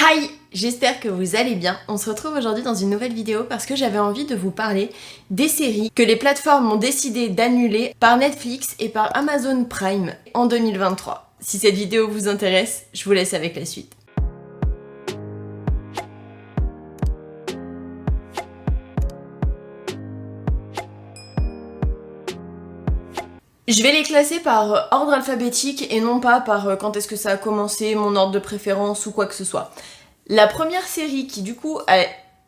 Hi! J'espère que vous allez bien. On se retrouve aujourd'hui dans une nouvelle vidéo parce que j'avais envie de vous parler des séries que les plateformes ont décidé d'annuler par Netflix et par Amazon Prime en 2023. Si cette vidéo vous intéresse, je vous laisse avec la suite. Je vais les classer par ordre alphabétique et non pas par quand est-ce que ça a commencé, mon ordre de préférence ou quoi que ce soit. La première série qui du coup a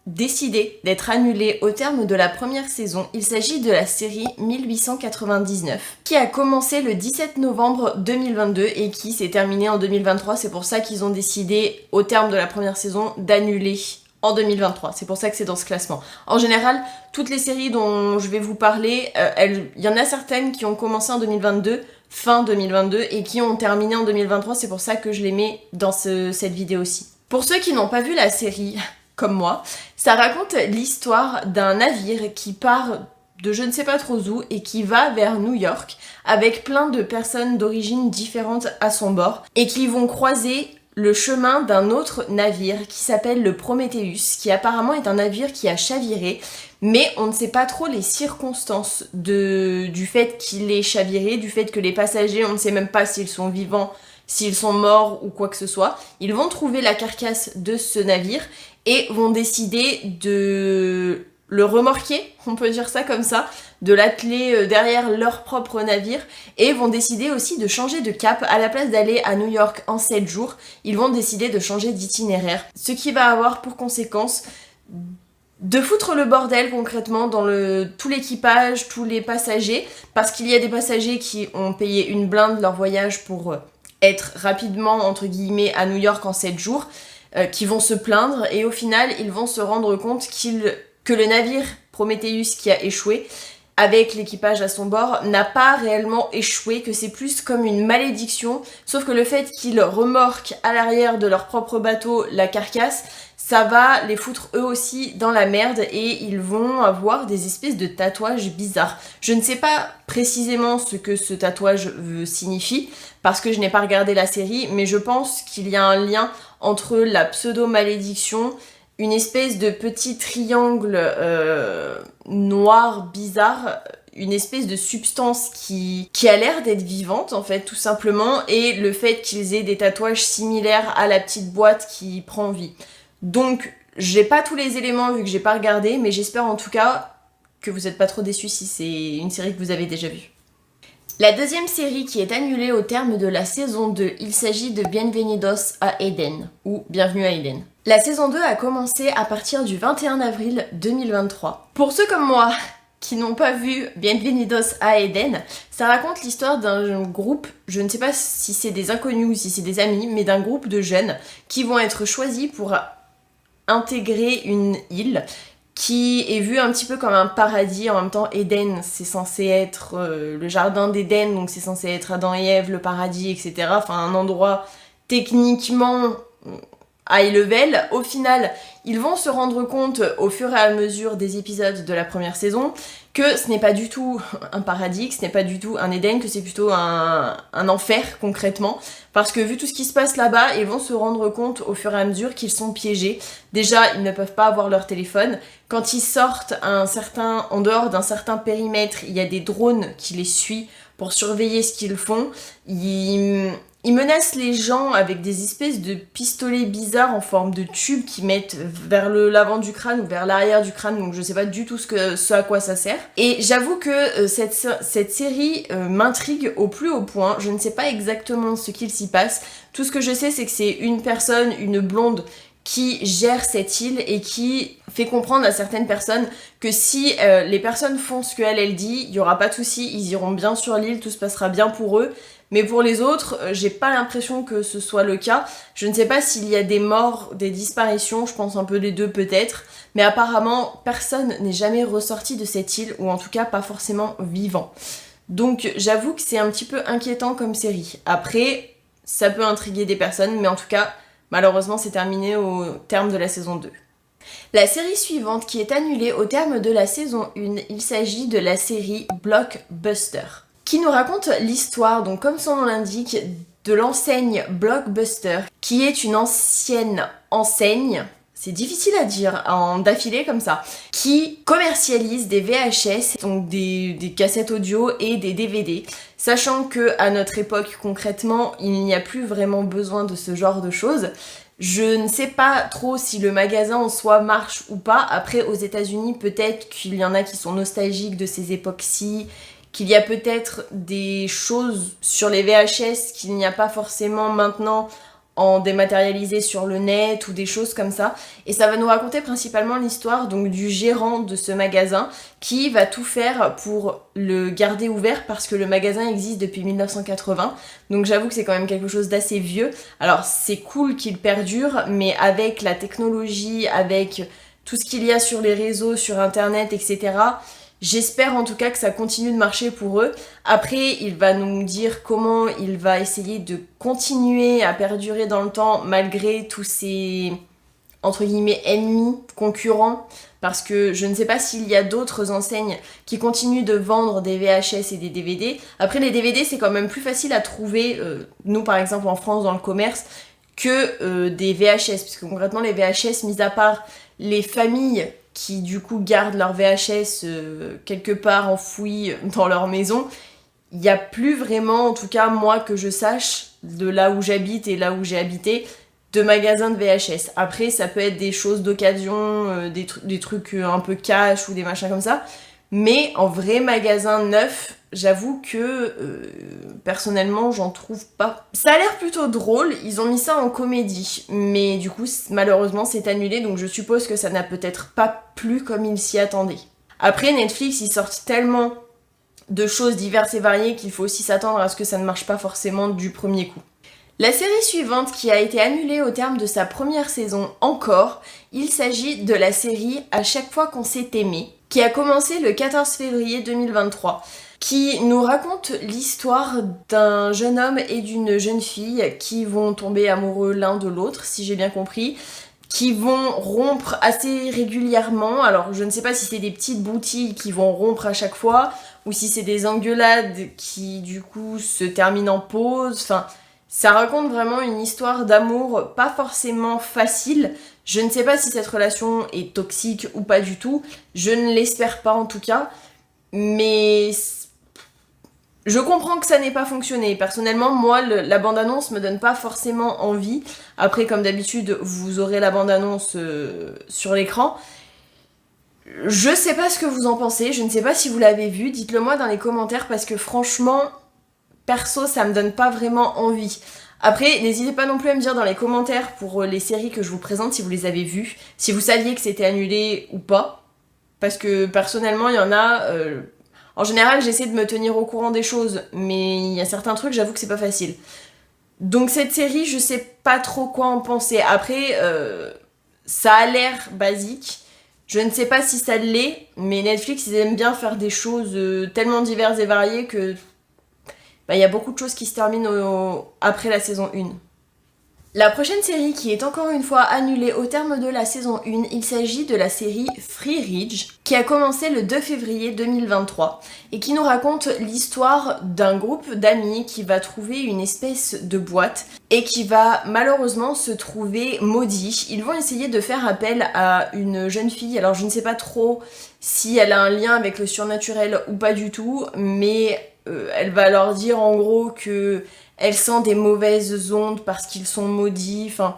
décidé d'être annulée au terme de la première saison, il s'agit de la série 1899 qui a commencé le 17 novembre 2022 et qui s'est terminée en 2023. C'est pour ça qu'ils ont décidé au terme de la première saison d'annuler en 2023, c'est pour ça que c'est dans ce classement. En général, toutes les séries dont je vais vous parler, il y en a certaines qui ont commencé en 2022, fin 2022, et qui ont terminé en 2023, c'est pour ça que je les mets dans cette vidéo-ci. Pour ceux qui n'ont pas vu la série, comme moi, ça raconte l'histoire d'un navire qui part de je ne sais pas trop où et qui va vers New York avec plein de personnes d'origine différentes à son bord et qui vont croiser le chemin d'un autre navire qui s'appelle le Prometheus, qui apparemment est un navire qui a chaviré, mais on ne sait pas trop les circonstances du fait qu'il ait chaviré, du fait que les passagers, on ne sait même pas s'ils sont vivants, s'ils sont morts ou quoi que ce soit. Ils vont trouver la carcasse de ce navire et vont décider de le remorquer, on peut dire ça comme ça, de l'atteler derrière leur propre navire et vont décider aussi de changer de cap. À la place d'aller à New York en 7 jours, ils vont décider de changer d'itinéraire, ce qui va avoir pour conséquence de foutre le bordel concrètement dans tout l'équipage, tous les passagers, parce qu'il y a des passagers qui ont payé une blinde leur voyage pour être rapidement, entre guillemets, à New York en 7 jours, qui vont se plaindre et au final, ils vont se rendre compte que le navire Prometheus qui a échoué, avec l'équipage à son bord, n'a pas réellement échoué, que c'est plus comme une malédiction, sauf que le fait qu'ils remorquent à l'arrière de leur propre bateau la carcasse, ça va les foutre eux aussi dans la merde et ils vont avoir des espèces de tatouages bizarres. Je ne sais pas précisément ce que ce tatouage signifie, parce que je n'ai pas regardé la série, mais je pense qu'il y a un lien entre la pseudo-malédiction, une espèce de petit triangle noir bizarre, une espèce de substance qui a l'air d'être vivante en fait tout simplement, et le fait qu'ils aient des tatouages similaires à la petite boîte qui prend vie. Donc j'ai pas tous les éléments vu que j'ai pas regardé, mais j'espère en tout cas que vous êtes pas trop déçus si c'est une série que vous avez déjà vue. La deuxième série qui est annulée au terme de la saison 2, il s'agit de Bienvenidos a Eden, ou Bienvenue à Eden. La saison 2 a commencé à partir du 21 avril 2023. Pour ceux comme moi qui n'ont pas vu Bienvenidos a Eden, ça raconte l'histoire d'un groupe, je ne sais pas si c'est des inconnus ou si c'est des amis, mais d'un groupe de jeunes qui vont être choisis pour intégrer une île qui est vu un petit peu comme un paradis. En même temps, Eden, c'est censé être le jardin d'Éden, donc c'est censé être Adam et Ève, le paradis, etc. Enfin, un endroit techniquement high level. Au final, ils vont se rendre compte au fur et à mesure des épisodes de la première saison que ce n'est pas du tout un paradis, que ce n'est pas du tout un Éden, que c'est plutôt un enfer concrètement. Parce que vu tout ce qui se passe là-bas, ils vont se rendre compte au fur et à mesure qu'ils sont piégés. Déjà, ils ne peuvent pas avoir leur téléphone. Quand ils sortent en dehors d'un certain périmètre, il y a des drones qui les suivent pour surveiller ce qu'ils font. Ils menacent les gens avec des espèces de pistolets bizarres en forme de tube qu'ils mettent vers l'avant du crâne ou vers l'arrière du crâne, donc je sais pas du tout ce à quoi ça sert. Et j'avoue que cette série m'intrigue au plus haut point. Je ne sais pas exactement ce qu'il s'y passe. Tout ce que je sais, c'est que c'est une personne, une blonde, qui gère cette île et qui fait comprendre à certaines personnes que si les personnes font ce qu'elle dit, il y aura pas de souci, ils iront bien sur l'île, tout se passera bien pour eux. Mais pour les autres, j'ai pas l'impression que ce soit le cas. Je ne sais pas s'il y a des morts, des disparitions, je pense un peu les deux peut-être. Mais apparemment, personne n'est jamais ressorti de cette île, ou en tout cas pas forcément vivant. Donc j'avoue que c'est un petit peu inquiétant comme série. Après, ça peut intriguer des personnes, mais en tout cas, malheureusement, c'est terminé au terme de la saison 2. La série suivante qui est annulée au terme de la saison 1, il s'agit de la série Blockbuster, qui nous raconte l'histoire, donc comme son nom l'indique, de l'enseigne Blockbuster, qui est une ancienne enseigne, c'est difficile à dire d'affilée comme ça, qui commercialise des VHS, donc des cassettes audio et des DVD, sachant que à notre époque concrètement, il n'y a plus vraiment besoin de ce genre de choses. Je ne sais pas trop si le magasin en soi marche ou pas. Après, aux États-Unis, peut-être qu'il y en a qui sont nostalgiques de ces époques-ci, qu'il y a peut-être des choses sur les VHS qu'il n'y a pas forcément maintenant en dématérialisé sur le net ou des choses comme ça. Et ça va nous raconter principalement l'histoire donc du gérant de ce magasin qui va tout faire pour le garder ouvert parce que le magasin existe depuis 1980. Donc j'avoue que c'est quand même quelque chose d'assez vieux. Alors c'est cool qu'il perdure, mais avec la technologie, avec tout ce qu'il y a sur les réseaux, sur internet, etc., j'espère en tout cas que ça continue de marcher pour eux. Après, il va nous dire comment il va essayer de continuer à perdurer dans le temps malgré tous ces, entre guillemets, ennemis, concurrents. Parce que je ne sais pas s'il y a d'autres enseignes qui continuent de vendre des VHS et des DVD. Après, les DVD, c'est quand même plus facile à trouver, nous par exemple en France dans le commerce, que des VHS. Parce que concrètement, les VHS, mis à part les familles qui du coup gardent leur VHS quelque part enfoui dans leur maison, il n'y a plus vraiment, en tout cas moi que je sache, de là où j'habite et là où j'ai habité, de magasins de VHS. Après ça peut être des choses d'occasion, des trucs un peu cash ou des machins comme ça, mais en vrai magasin neuf, j'avoue que personnellement j'en trouve pas. Ça a l'air plutôt drôle, ils ont mis ça en comédie, mais du coup malheureusement c'est annulé, donc je suppose que ça n'a peut-être pas plu comme ils s'y attendaient. Après Netflix ils sortent tellement de choses diverses et variées qu'il faut aussi s'attendre à ce que ça ne marche pas forcément du premier coup. La série suivante qui a été annulée au terme de sa première saison encore, il s'agit de la série À chaque fois qu'on s'est aimé, qui a commencé le 14 février 2023, qui nous raconte l'histoire d'un jeune homme et d'une jeune fille qui vont tomber amoureux l'un de l'autre, si j'ai bien compris, qui vont rompre assez régulièrement. Alors je ne sais pas si c'est des petites broutilles qui vont rompre à chaque fois, ou si c'est des engueulades qui du coup se terminent en pause, enfin... Ça raconte vraiment une histoire d'amour pas forcément facile. Je ne sais pas si cette relation est toxique ou pas du tout. Je ne l'espère pas en tout cas. Mais je comprends que ça n'ait pas fonctionné. Personnellement, moi, la bande-annonce me donne pas forcément envie. Après, comme d'habitude, vous aurez la bande-annonce sur l'écran. Je sais pas ce que vous en pensez. Je ne sais pas si vous l'avez vu. Dites-le moi dans les commentaires parce que franchement... Perso, ça me donne pas vraiment envie. Après, n'hésitez pas non plus à me dire dans les commentaires pour les séries que je vous présente si vous les avez vues, si vous saviez que c'était annulé ou pas. Parce que personnellement, il y en a... En général, j'essaie de me tenir au courant des choses, mais il y a certains trucs, j'avoue que c'est pas facile. Donc cette série, je sais pas trop quoi en penser. Après, ça a l'air basique. Je ne sais pas si ça l'est, mais Netflix, ils aiment bien faire des choses tellement diverses et variées que... il y a beaucoup de choses qui se terminent après la saison 1. La prochaine série qui est encore une fois annulée au terme de la saison 1, il s'agit de la série Free Ridge, qui a commencé le 2 février 2023 et qui nous raconte l'histoire d'un groupe d'amis qui va trouver une espèce de boîte et qui va malheureusement se trouver maudit. Ils vont essayer de faire appel à une jeune fille, alors je ne sais pas trop si elle a un lien avec le surnaturel ou pas du tout, mais... elle va leur dire en gros que elle sent des mauvaises ondes parce qu'ils sont maudits, enfin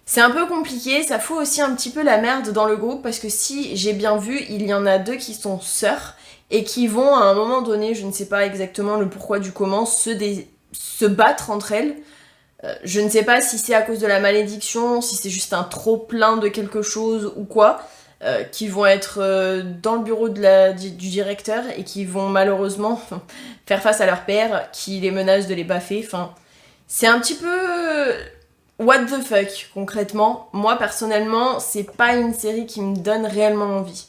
c'est un peu compliqué, ça fout aussi un petit peu la merde dans le groupe parce que si j'ai bien vu, il y en a 2 qui sont sœurs et qui vont à un moment donné, je ne sais pas exactement le pourquoi du comment, se battre entre elles. Je ne sais pas si c'est à cause de la malédiction, si c'est juste un trop plein de quelque chose ou quoi. Qui vont être dans le bureau du directeur et qui vont malheureusement faire face à leur père qui les menace de les baffer. Enfin, c'est un petit peu what the fuck concrètement. Moi personnellement, c'est pas une série qui me donne réellement envie.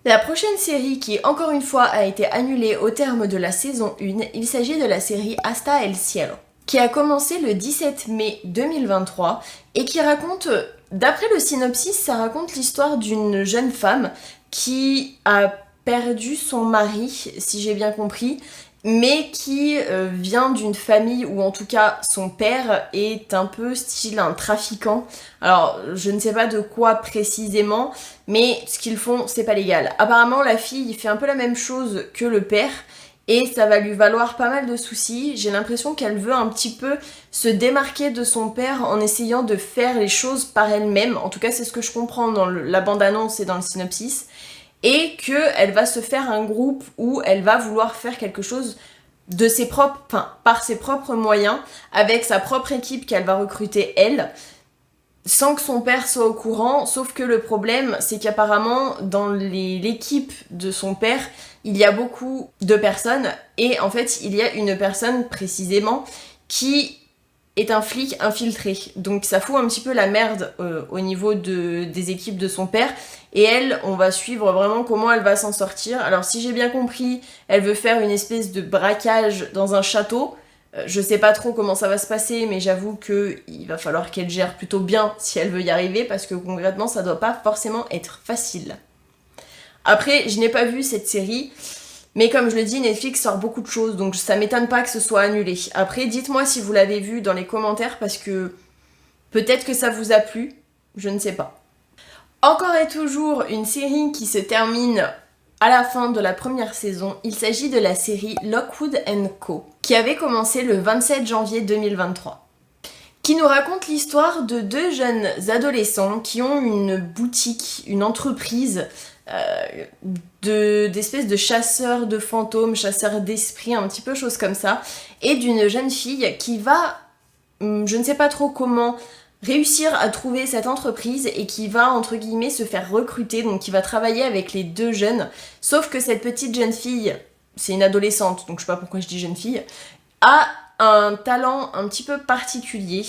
La prochaine série qui encore une fois a été annulée au terme de la saison 1, il s'agit de la série Hasta el Cielo, qui a commencé le 17 mai 2023 et qui raconte... D'après le synopsis, ça raconte l'histoire d'une jeune femme qui a perdu son mari, si j'ai bien compris, mais qui vient d'une famille où en tout cas son père est un peu style un trafiquant. Alors je ne sais pas de quoi précisément, mais ce qu'ils font c'est pas légal. Apparemment la fille fait un peu la même chose que le père et ça va lui valoir pas mal de soucis. J'ai l'impression qu'elle veut un petit peu se démarquer de son père en essayant de faire les choses par elle-même. En tout cas c'est ce que je comprends dans la bande-annonce et dans le synopsis. Et qu'elle va se faire un groupe où elle va vouloir faire quelque chose de ses propres, enfin, par ses propres moyens, avec sa propre équipe qu'elle va recruter elle, sans que son père soit au courant, sauf que le problème, c'est qu'apparemment, dans l'équipe de son père, il y a beaucoup de personnes, et en fait, il y a une personne, précisément, qui est un flic infiltré. Donc ça fout un petit peu la merde au niveau des équipes de son père. Et elle, on va suivre vraiment comment elle va s'en sortir. Alors si j'ai bien compris, elle veut faire une espèce de braquage dans un château. Je sais pas trop comment ça va se passer, mais j'avoue qu'il va falloir qu'elle gère plutôt bien si elle veut y arriver, parce que concrètement, ça doit pas forcément être facile. Après, je n'ai pas vu cette série, mais comme je le dis, Netflix sort beaucoup de choses, donc ça m'étonne pas que ce soit annulé. Après, dites-moi si vous l'avez vu dans les commentaires, parce que peut-être que ça vous a plu, je ne sais pas. Encore et toujours une série qui se termine à la fin de la première saison. Il s'agit de la série Lockwood & Co, qui avait commencé le 27 janvier 2023. Qui nous raconte l'histoire de deux jeunes adolescents qui ont une boutique, une entreprise d'espèces de chasseurs de fantômes, chasseurs d'esprits, un petit peu chose comme ça, et d'une jeune fille qui va, je ne sais pas trop comment, réussir à trouver cette entreprise et qui va, entre guillemets, se faire recruter, donc qui va travailler avec les deux jeunes, sauf que cette petite jeune fille, c'est une adolescente, donc je sais pas pourquoi je dis jeune fille, a un talent un petit peu particulier,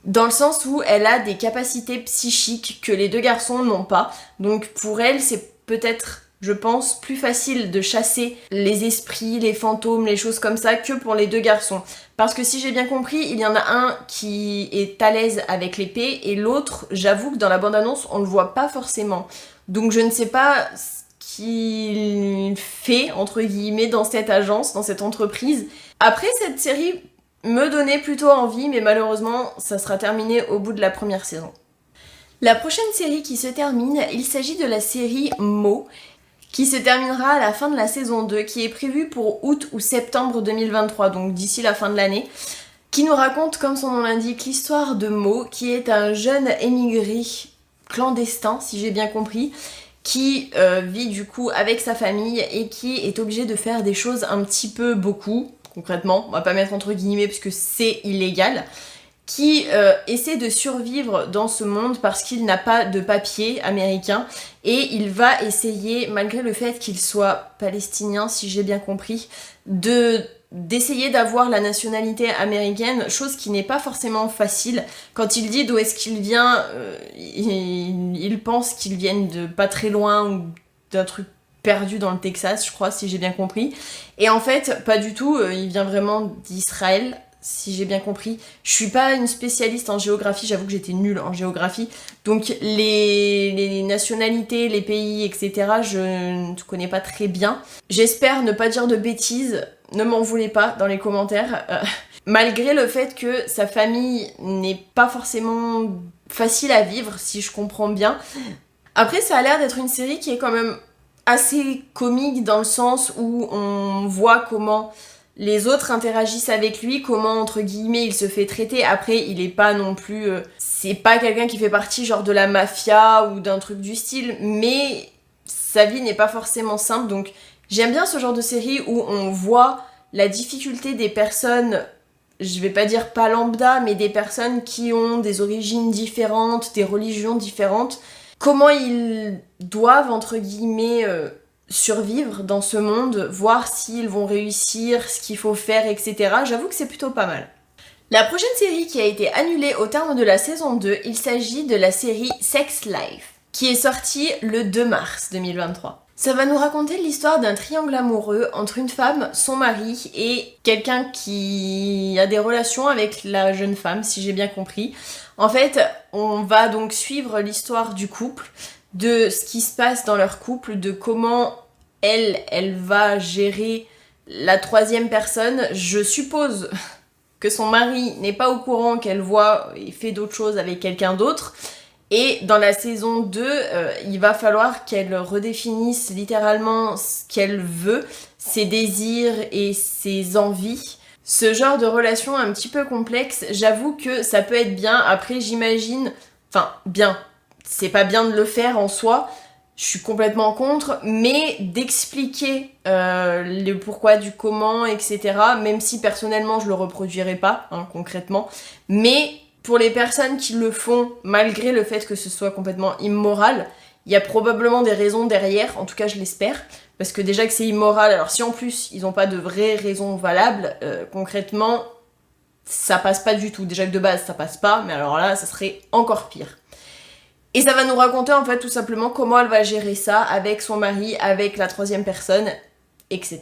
dans le sens où elle a des capacités psychiques que les deux garçons n'ont pas. Donc pour elle, c'est peut-être, je pense, plus facile de chasser les esprits, les fantômes, les choses comme ça que pour les deux garçons. Parce que si j'ai bien compris, il y en a un qui est à l'aise avec l'épée et l'autre, j'avoue que dans la bande-annonce, on le voit pas forcément. Donc je ne sais pas ce qu'il fait, entre guillemets, dans cette agence, dans cette entreprise. Après, cette série me donnait plutôt envie, mais malheureusement, ça sera terminé au bout de la première saison. La prochaine série qui se termine, il s'agit de la série Mo, qui se terminera à la fin de la saison 2, qui est prévue pour août ou septembre 2023, donc d'ici la fin de l'année, qui nous raconte, comme son nom l'indique, l'histoire de Mo, qui est un jeune émigré clandestin, si j'ai bien compris, qui vit du coup avec sa famille et qui est obligé de faire des choses un petit peu beaucoup, concrètement, on va pas mettre entre guillemets parce que c'est illégal, qui essaie de survivre dans ce monde parce qu'il n'a pas de papier américain et il va essayer, malgré le fait qu'il soit palestinien, si j'ai bien compris, d'essayer d'avoir la nationalité américaine, chose qui n'est pas forcément facile. Quand il dit d'où est-ce qu'il vient, il pense qu'ils viennent de pas très loin ou d'un truc perdu dans le Texas, je crois, si j'ai bien compris. Et en fait, pas du tout, il vient vraiment d'Israël, si j'ai bien compris. Je suis pas une spécialiste en géographie, j'avoue que j'étais nulle en géographie. Donc les nationalités, les pays, etc., je ne connais pas très bien. J'espère ne pas dire de bêtises, ne m'en voulez pas dans les commentaires. Malgré le fait que sa famille n'est pas forcément facile à vivre, si je comprends bien. Après, ça a l'air d'être une série qui est quand même assez comique dans le sens où on voit comment les autres interagissent avec lui, comment entre guillemets il se fait traiter. Après, il est pas non plus... c'est pas quelqu'un qui fait partie genre de la mafia ou d'un truc du style, mais sa vie n'est pas forcément simple. Donc j'aime bien ce genre de série où on voit la difficulté des personnes, je vais pas dire pas lambda, mais des personnes qui ont des origines différentes, des religions différentes, comment ils doivent, entre guillemets, survivre dans ce monde, voir s'ils vont réussir, ce qu'il faut faire, etc. J'avoue que c'est plutôt pas mal. La prochaine série qui a été annulée au terme de la saison 2, il s'agit de la série Sex Life, qui est sortie le 2 mars 2023. Ça va nous raconter l'histoire d'un triangle amoureux entre une femme, son mari et quelqu'un qui a des relations avec la jeune femme, si j'ai bien compris. En fait, on va donc suivre l'histoire du couple, de ce qui se passe dans leur couple, de comment elle va gérer La troisième personne, je suppose que son mari n'est pas au courant qu'elle voit et fait d'autres choses avec quelqu'un d'autre. Et dans la saison 2, il va falloir qu'elle redéfinisse littéralement ce qu'elle veut, ses désirs et ses envies. Ce genre de relation un petit peu complexe, j'avoue que ça peut être bien. Après, j'imagine... Enfin, bien. C'est pas bien de le faire en soi. Je suis complètement contre. Mais d'expliquer le pourquoi du comment, etc. Même si personnellement, je le reproduirai pas, hein, concrètement. Mais pour les personnes qui le font, malgré le fait que ce soit complètement immoral, il y a probablement des raisons derrière. En tout cas, je l'espère. Parce que déjà que c'est immoral, alors si en plus ils n'ont pas de vraies raisons valables, concrètement, ça passe pas du tout. Déjà que de base ça passe pas, mais alors là, ça serait encore pire. Et ça va nous raconter en fait tout simplement comment elle va gérer ça avec son mari, avec la troisième personne, etc.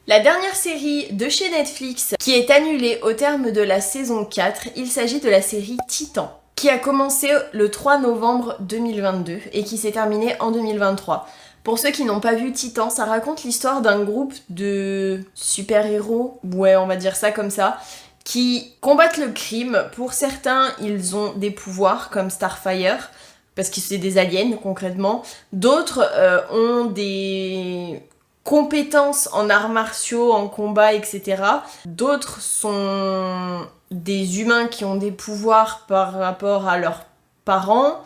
La dernière série de chez Netflix qui est annulée au terme de la saison 4, il s'agit de la série Titan, qui a commencé le 3 novembre 2022 et qui s'est terminée en 2023. Pour ceux qui n'ont pas vu Titan, ça raconte l'histoire d'un groupe de super-héros, ouais on va dire ça comme ça, qui combattent le crime. Pour certains, ils ont des pouvoirs comme Starfire, parce que c'est des aliens concrètement. D'autres ont des compétences en arts martiaux, en combat, etc. D'autres sont des humains qui ont des pouvoirs par rapport à leurs parents.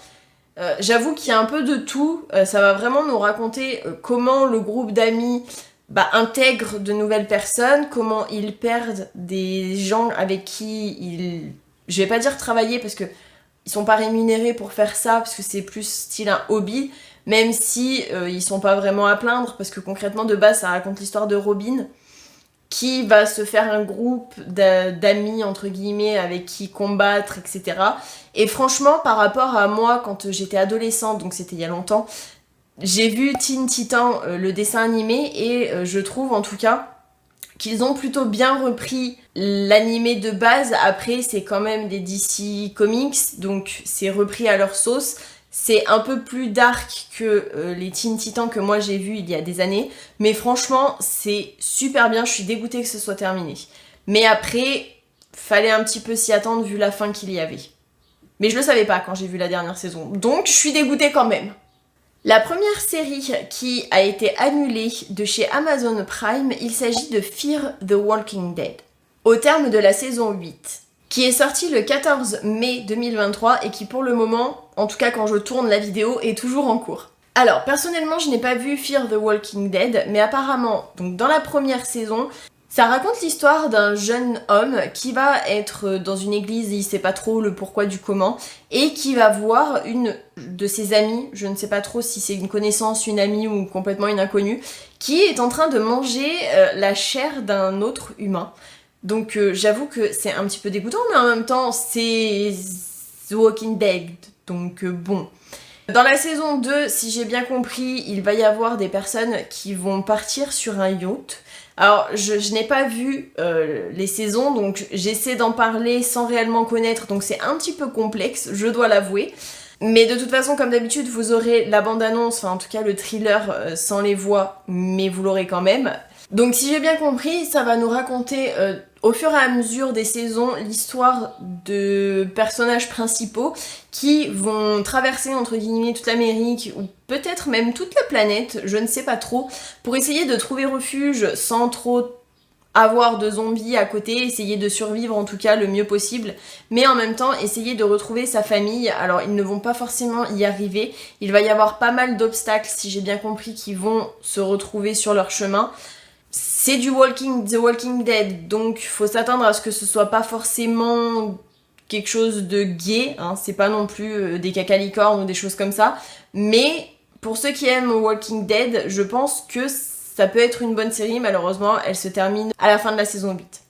J'avoue qu'il y a un peu de tout, ça va vraiment nous raconter comment le groupe d'amis intègre de nouvelles personnes, comment ils perdent des gens avec qui ils... Je vais pas dire travailler parce que ils sont pas rémunérés pour faire ça, parce que c'est plus style un hobby, même si ils sont pas vraiment à plaindre, parce que concrètement de base ça raconte l'histoire de Robin, qui va se faire un groupe d'amis, entre guillemets, avec qui combattre, etc. Et franchement, par rapport à moi, quand j'étais adolescente, donc c'était il y a longtemps, j'ai vu Teen Titan, le dessin animé, et je trouve en tout cas qu'ils ont plutôt bien repris l'animé de base. Après, c'est quand même des DC Comics, donc c'est repris à leur sauce. C'est un peu plus dark que les Teen Titans que moi j'ai vus il y a des années. Mais franchement, c'est super bien. Je suis dégoûtée que ce soit terminé. Mais après, fallait un petit peu s'y attendre vu la fin qu'il y avait. Mais je le savais pas quand j'ai vu la dernière saison. Donc, je suis dégoûtée quand même. La première série qui a été annulée de chez Amazon Prime, il s'agit de Fear the Walking Dead. Au terme de la saison 8. Qui est sorti le 14 mai 2023 et qui pour le moment, en tout cas quand je tourne la vidéo, est toujours en cours. Alors personnellement je n'ai pas vu Fear the Walking Dead, mais apparemment, donc dans la première saison, ça raconte l'histoire d'un jeune homme qui va être dans une église, il sait pas trop le pourquoi du comment, et qui va voir une de ses amies, je ne sais pas trop si c'est une connaissance, une amie ou complètement une inconnue, qui est en train de manger la chair d'un autre humain. Donc j'avoue que c'est un petit peu dégoûtant, mais en même temps, c'est The Walking Dead, donc bon. Dans la saison 2, si j'ai bien compris, il va y avoir des personnes qui vont partir sur un yacht. Alors, je n'ai pas vu les saisons, donc j'essaie d'en parler sans réellement connaître, donc c'est un petit peu complexe, je dois l'avouer. Mais de toute façon, comme d'habitude, vous aurez la bande-annonce, enfin en tout cas le thriller sans les voix, mais vous l'aurez quand même. Donc si j'ai bien compris, ça va nous raconter au fur et à mesure des saisons l'histoire de personnages principaux qui vont traverser entre guillemets toute l'Amérique ou peut-être même toute la planète, je ne sais pas trop, pour essayer de trouver refuge sans trop avoir de zombies à côté, essayer de survivre en tout cas le mieux possible, mais en même temps essayer de retrouver sa famille. Alors ils ne vont pas forcément y arriver, il va y avoir pas mal d'obstacles si j'ai bien compris qui vont se retrouver sur leur chemin. C'est du The Walking Dead, donc faut s'attendre à ce que ce soit pas forcément quelque chose de gai, hein, c'est pas non plus des cacalicornes ou des choses comme ça, mais pour ceux qui aiment Walking Dead, je pense que ça peut être une bonne série, malheureusement elle se termine à la fin de la saison 8.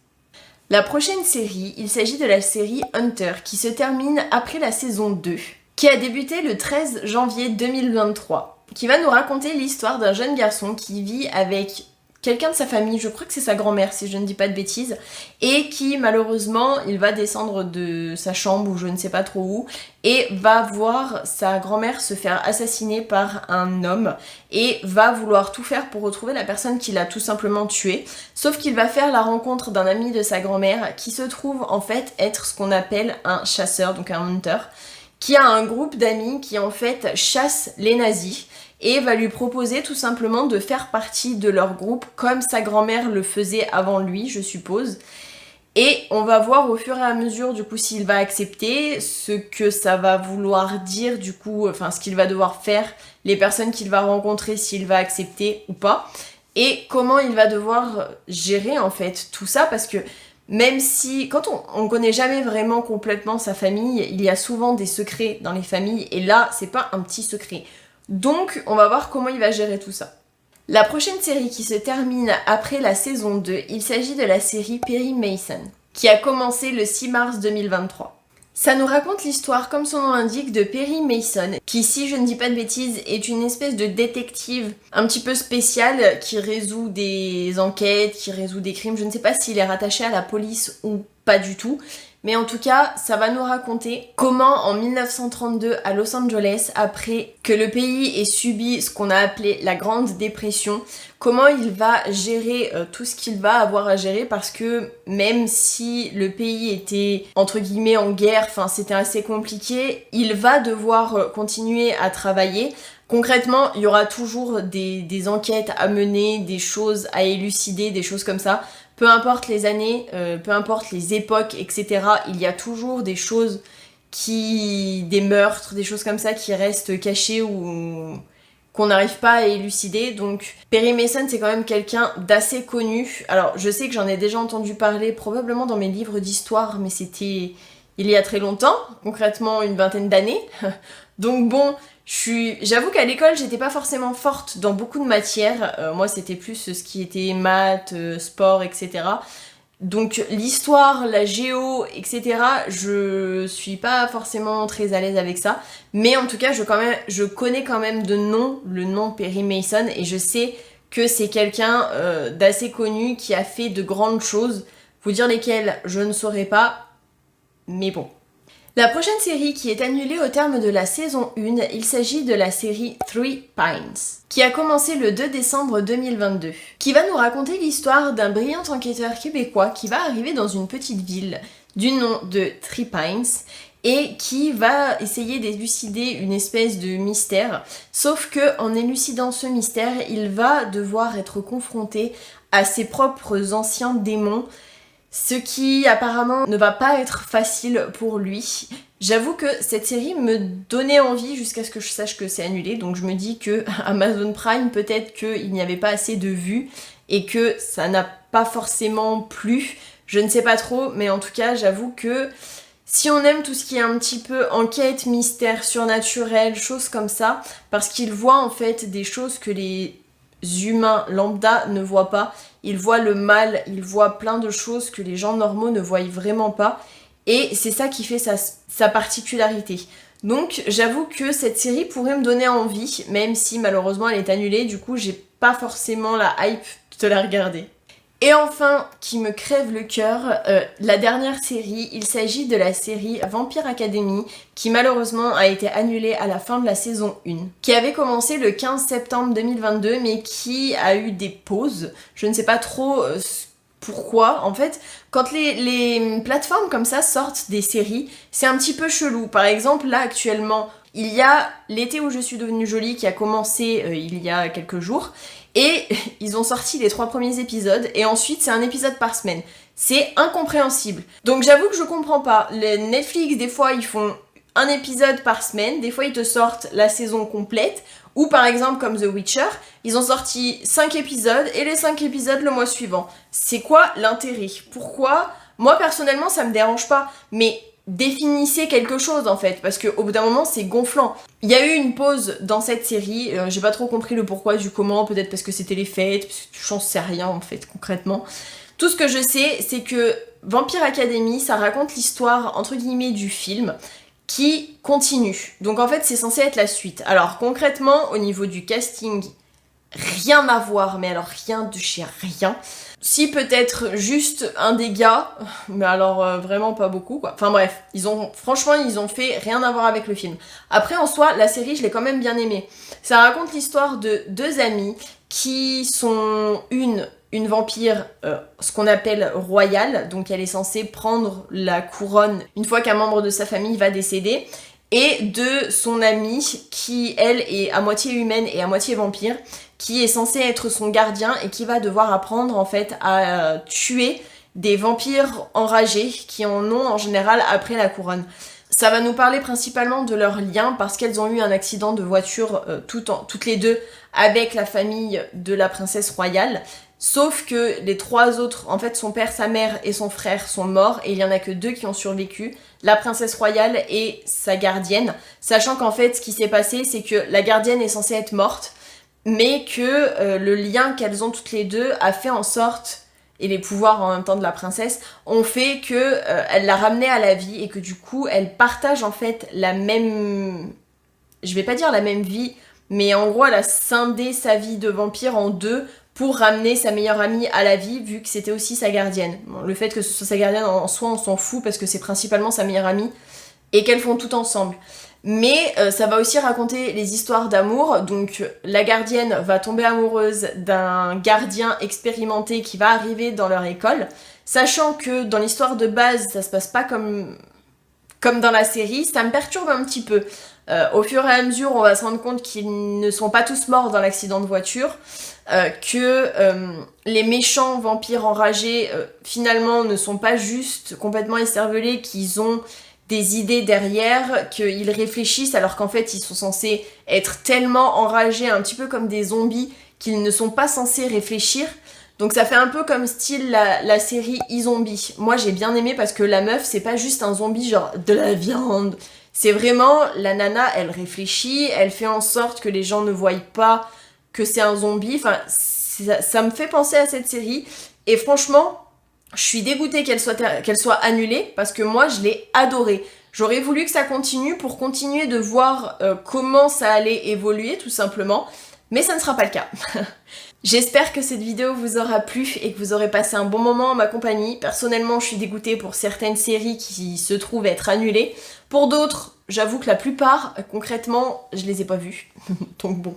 La prochaine série, il s'agit de la série Hunter, qui se termine après la saison 2, qui a débuté le 13 janvier 2023, qui va nous raconter l'histoire d'un jeune garçon qui vit avec quelqu'un de sa famille, je crois que c'est sa grand-mère si je ne dis pas de bêtises, et qui malheureusement il va descendre de sa chambre ou je ne sais pas trop où et va voir sa grand-mère se faire assassiner par un homme et va vouloir tout faire pour retrouver la personne qui l'a tout simplement tué, sauf qu'il va faire la rencontre d'un ami de sa grand-mère qui se trouve en fait être ce qu'on appelle un chasseur, donc un hunter, qui a un groupe d'amis qui en fait chassent les nazis et va lui proposer tout simplement de faire partie de leur groupe comme sa grand-mère le faisait avant lui, je suppose. Et on va voir au fur et à mesure du coup s'il va accepter, ce que ça va vouloir dire du coup, enfin ce qu'il va devoir faire, les personnes qu'il va rencontrer, s'il va accepter ou pas, et comment il va devoir gérer en fait tout ça, parce que même si, quand on connaît jamais vraiment complètement sa famille, il y a souvent des secrets dans les familles, et là c'est pas un petit secret. Donc on va voir comment il va gérer tout ça. La prochaine série qui se termine après la saison 2, il s'agit de la série Perry Mason, qui a commencé le 6 mars 2023. Ça nous raconte l'histoire, comme son nom l'indique, de Perry Mason, qui, si je ne dis pas de bêtises, est une espèce de détective un petit peu spéciale qui résout des enquêtes, qui résout des crimes. Je ne sais pas s'il est rattaché à la police ou pas du tout. Mais en tout cas, ça va nous raconter comment en 1932 à Los Angeles, après que le pays ait subi ce qu'on a appelé la Grande Dépression, comment il va gérer tout ce qu'il va avoir à gérer, parce que même si le pays était entre guillemets en guerre, enfin c'était assez compliqué, il va devoir continuer à travailler. Concrètement, il y aura toujours des enquêtes à mener, des choses à élucider, des choses comme ça. Peu importe les années, peu importe les époques, etc., il y a toujours des choses des meurtres, des choses comme ça qui restent cachées ou qu'on n'arrive pas à élucider. Donc Perry Mason, c'est quand même quelqu'un d'assez connu. Alors je sais que j'en ai déjà entendu parler probablement dans mes livres d'histoire, mais c'était il y a très longtemps, concrètement une vingtaine d'années. Donc bon, j'avoue qu'à l'école, j'étais pas forcément forte dans beaucoup de matières. Moi, c'était plus ce qui était maths, sport, etc. Donc l'histoire, la géo, etc., je suis pas forcément très à l'aise avec ça. Mais en tout cas, je connais quand même de nom le nom Perry Mason et je sais que c'est quelqu'un d'assez connu qui a fait de grandes choses. Vous dire lesquelles, je ne saurais pas, mais bon. La prochaine série qui est annulée au terme de la saison 1, il s'agit de la série Three Pines, qui a commencé le 2 décembre 2022, qui va nous raconter l'histoire d'un brillant enquêteur québécois qui va arriver dans une petite ville du nom de Three Pines et qui va essayer d'élucider une espèce de mystère, sauf que en élucidant ce mystère, il va devoir être confronté à ses propres anciens démons, ce qui apparemment ne va pas être facile pour lui. J'avoue que cette série me donnait envie jusqu'à ce que je sache que c'est annulé, donc je me dis que Amazon Prime, peut-être qu'il n'y avait pas assez de vues et que ça n'a pas forcément plu, je ne sais pas trop, mais en tout cas j'avoue que si on aime tout ce qui est un petit peu enquête, mystère, surnaturel, choses comme ça, parce qu'il voit en fait des choses que les humains lambda ne voient pas, il voit le mal, il voit plein de choses que les gens normaux ne voient vraiment pas, et c'est ça qui fait sa particularité. Donc j'avoue que cette série pourrait me donner envie, même si malheureusement elle est annulée, du coup j'ai pas forcément la hype de la regarder. Et enfin, qui me crève le cœur, la dernière série, il s'agit de la série Vampire Academy, qui malheureusement a été annulée à la fin de la saison 1, qui avait commencé le 15 septembre 2022, mais qui a eu des pauses. Je ne sais pas trop pourquoi. En fait, quand les plateformes comme ça sortent des séries, c'est un petit peu chelou. Par exemple, là actuellement, il y a L'été où je suis devenue jolie qui a commencé il y a quelques jours. Et ils ont sorti les 3 premiers épisodes et ensuite c'est un épisode par semaine. C'est incompréhensible. Donc j'avoue que je comprends pas. Les Netflix, des fois ils font un épisode par semaine, des fois ils te sortent la saison complète. Ou par exemple comme The Witcher, ils ont sorti 5 épisodes et les 5 épisodes le mois suivant. C'est quoi l'intérêt? Pourquoi? Moi personnellement ça me dérange pas, mais définissez quelque chose en fait, parce qu'au bout d'un moment c'est gonflant. Il y a eu une pause dans cette série, j'ai pas trop compris le pourquoi du comment, peut-être parce que c'était les fêtes, parce que j'en sais rien en fait concrètement. Tout ce que je sais c'est que Vampire Academy ça raconte l'histoire entre guillemets du film qui continue. Donc en fait c'est censé être la suite. Alors concrètement au niveau du casting, rien à voir, mais alors rien de chez rien. Si peut-être juste un dégât, mais alors vraiment pas beaucoup quoi. Enfin bref, franchement ils ont fait rien à voir avec le film. Après en soi, la série je l'ai quand même bien aimée. Ça raconte l'histoire de deux amies qui sont une vampire, ce qu'on appelle royale, donc elle est censée prendre la couronne une fois qu'un membre de sa famille va décéder, et de son amie qui elle est à moitié humaine et à moitié vampire, qui est censé être son gardien et qui va devoir apprendre en fait à tuer des vampires enragés qui en ont en général après la couronne. Ça va nous parler principalement de leur lien parce qu'elles ont eu un accident de voiture toutes les deux avec la famille de la princesse royale. Sauf que les trois autres, en fait son père, sa mère et son frère sont morts et il y en a que deux qui ont survécu, la princesse royale et sa gardienne, sachant qu'en fait ce qui s'est passé c'est que la gardienne est censée être morte, mais que le lien qu'elles ont toutes les deux a fait en sorte, et les pouvoirs en même temps de la princesse, ont fait que elle l'a ramenée à la vie et que du coup elle partage en fait la même... Je vais pas dire la même vie, mais en gros elle a scindé sa vie de vampire en deux pour ramener sa meilleure amie à la vie, vu que c'était aussi sa gardienne. Bon, le fait que ce soit sa gardienne en soi, on s'en fout parce que c'est principalement sa meilleure amie et qu'elles font tout ensemble. Mais ça va aussi raconter les histoires d'amour, donc la gardienne va tomber amoureuse d'un gardien expérimenté qui va arriver dans leur école, sachant que dans l'histoire de base, ça se passe pas comme dans la série, ça me perturbe un petit peu. Au fur et à mesure, on va se rendre compte qu'ils ne sont pas tous morts dans l'accident de voiture, que les méchants vampires enragés, finalement, ne sont pas juste complètement écervelés, qu'ils ont des idées derrière, qu'ils réfléchissent alors qu'en fait ils sont censés être tellement enragés, un petit peu comme des zombies, qu'ils ne sont pas censés réfléchir. Donc ça fait un peu comme style la série e-zombie. Moi j'ai bien aimé parce que la meuf c'est pas juste un zombie genre de la viande. C'est vraiment, la nana elle réfléchit, elle fait en sorte que les gens ne voient pas que c'est un zombie. Enfin ça me fait penser à cette série. Et franchement, je suis dégoûtée qu'elle soit annulée parce que moi je l'ai adorée. J'aurais voulu que ça continue pour continuer de voir comment ça allait évoluer tout simplement, mais ça ne sera pas le cas. J'espère que cette vidéo vous aura plu et que vous aurez passé un bon moment en ma compagnie. Personnellement, je suis dégoûtée pour certaines séries qui se trouvent être annulées. Pour d'autres, j'avoue que la plupart, concrètement, je les ai pas vues. Donc bon.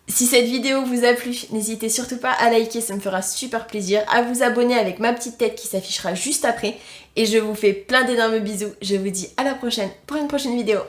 Si cette vidéo vous a plu, n'hésitez surtout pas à liker, ça me fera super plaisir, à vous abonner avec ma petite tête qui s'affichera juste après, et je vous fais plein d'énormes bisous, je vous dis à la prochaine pour une prochaine vidéo.